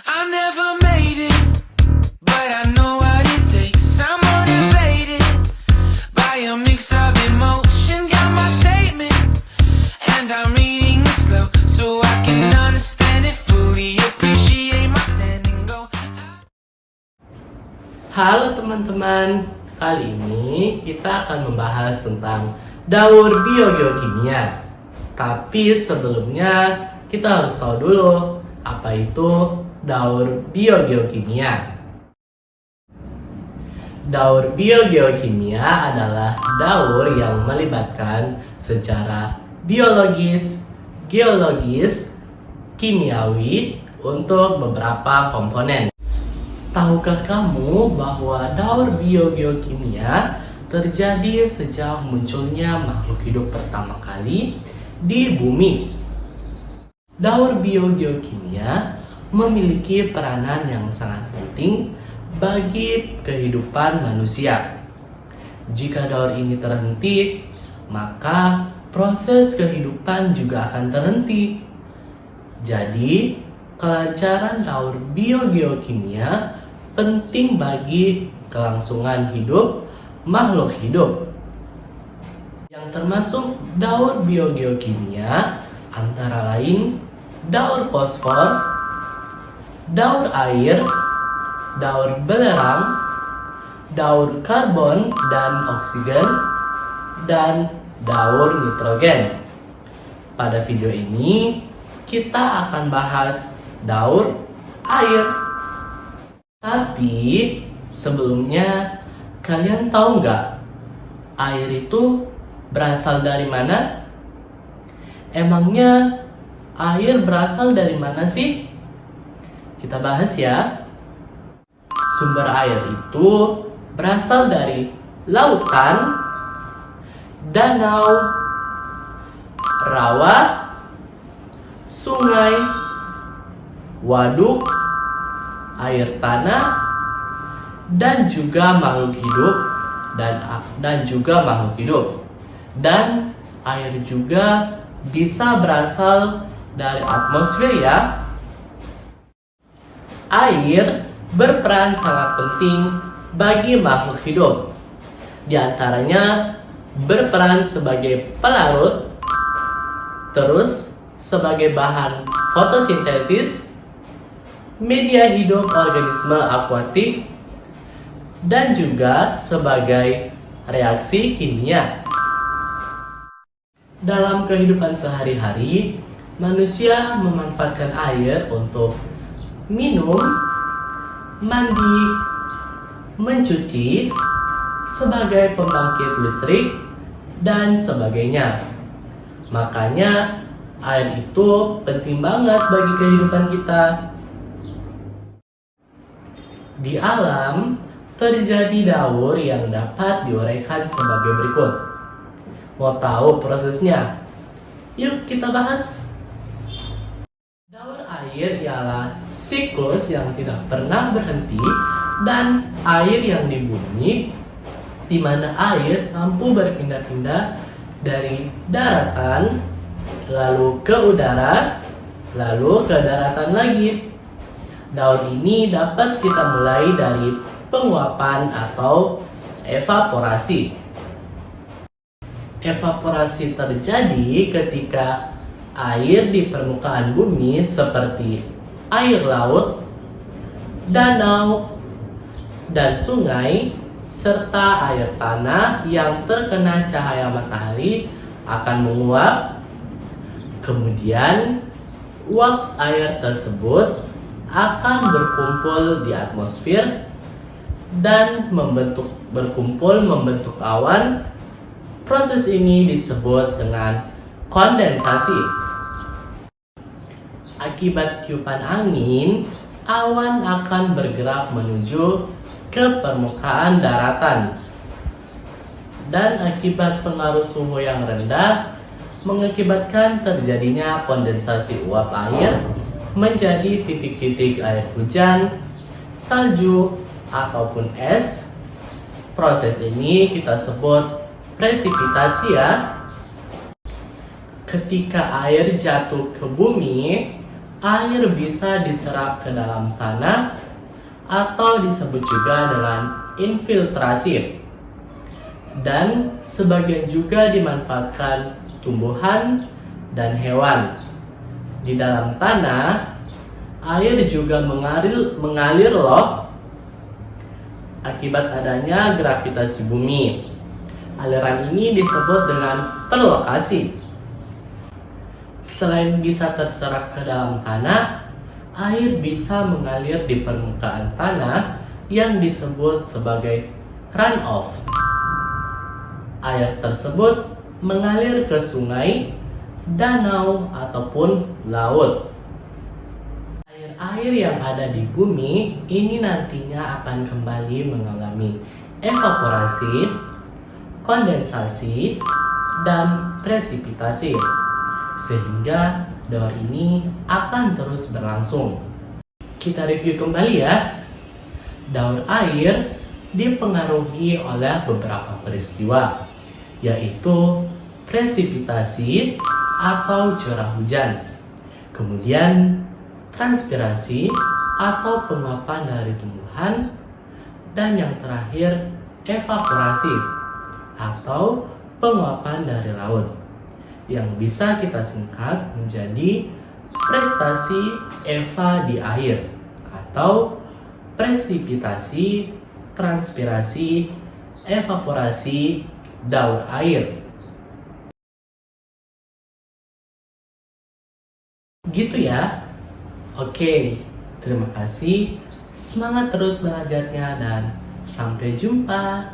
I never made it, but I know what it takes. I'm motivated by a mix of emotion. Got my statement, and I'm reading it slow so I can understand it fully. Appreciate my standing. Go. Halo teman-teman, kali ini kita akan membahas tentang daur biogeokimia. Tapi sebelumnya kita harus tahu dulu apa itu daur biogeokimia. Daur biogeokimia adalah daur yang melibatkan secara biologis, geologis, kimiawi untuk beberapa komponen. Tahukah kamu bahwa daur biogeokimia terjadi sejak munculnya makhluk hidup pertama kali di bumi? Daur biogeokimia memiliki peranan yang sangat penting bagi kehidupan manusia. Jika daur ini terhenti, maka proses kehidupan juga akan terhenti. Jadi, kelancaran daur biogeokimia penting bagi kelangsungan hidup makhluk hidup. Yang termasuk daur biogeokimia antara lain daur fosfor, daur air, daur belerang, daur karbon dan oksigen, dan daur nitrogen. Pada video ini kita akan bahas daur air. Tapi sebelumnya, kalian tahu nggak air itu berasal dari mana? Emangnya air berasal dari mana sih? Kita bahas ya. Sumber air itu berasal dari lautan, danau, rawa, sungai, waduk, air tanah, dan juga makhluk hidup dan air juga bisa berasal dari atmosfer ya. Air berperan sangat penting bagi makhluk hidup. Di antaranya berperan sebagai pelarut, terus sebagai bahan fotosintesis, media hidup organisme akuatik, dan juga sebagai reaksi kimia. Dalam kehidupan sehari-hari, manusia memanfaatkan air untuk minum, mandi, mencuci, sebagai pembangkit listrik, dan sebagainya. Makanya air itu penting banget bagi kehidupan kita. Di alam terjadi daur yang dapat diuraikan sebagai berikut. Mau tahu prosesnya? Yuk kita bahas. Daur air ialah siklus yang tidak pernah berhenti dan air yang di bumi, di mana air mampu berpindah-pindah dari daratan, lalu ke udara, lalu ke daratan lagi. Daur ini dapat kita mulai dari penguapan atau evaporasi. Evaporasi terjadi ketika air di permukaan bumi seperti air laut, danau, dan sungai, serta air tanah yang terkena cahaya matahari akan menguap. Kemudian, uap air tersebut akan berkumpul di atmosfer dan berkumpul membentuk awan. Proses ini disebut dengan kondensasi. Akibat tiupan angin, awan akan bergerak menuju ke permukaan daratan. Dan akibat pengaruh suhu yang rendah, mengakibatkan terjadinya kondensasi uap air menjadi titik-titik air hujan, salju, ataupun es. Proses ini kita sebut presipitasi ya. Ketika air jatuh ke bumi, air bisa diserap ke dalam tanah atau disebut juga dengan infiltrasi. Dan sebagian juga dimanfaatkan tumbuhan dan hewan. Di dalam tanah, air juga mengalir loh akibat adanya gravitasi bumi. Aliran ini disebut dengan perlokasi. Selain bisa terserap ke dalam tanah, air bisa mengalir di permukaan tanah yang disebut sebagai runoff. Air tersebut mengalir ke sungai, danau, ataupun laut. Air-air yang ada di bumi ini nantinya akan kembali mengalami evaporasi, kondensasi, dan presipitasi, sehingga daur ini akan terus berlangsung. Kita review kembali ya. Daur air dipengaruhi oleh beberapa peristiwa, yaitu presipitasi atau curah hujan, kemudian transpirasi atau penguapan dari tumbuhan, dan yang terakhir evaporasi atau penguapan dari laut, yang bisa kita singkat menjadi prestasi Eva di air atau presipitasi, transpirasi, evaporasi, daur air. Gitu ya. Oke, terima kasih. Semangat terus belajarnya dan sampai jumpa.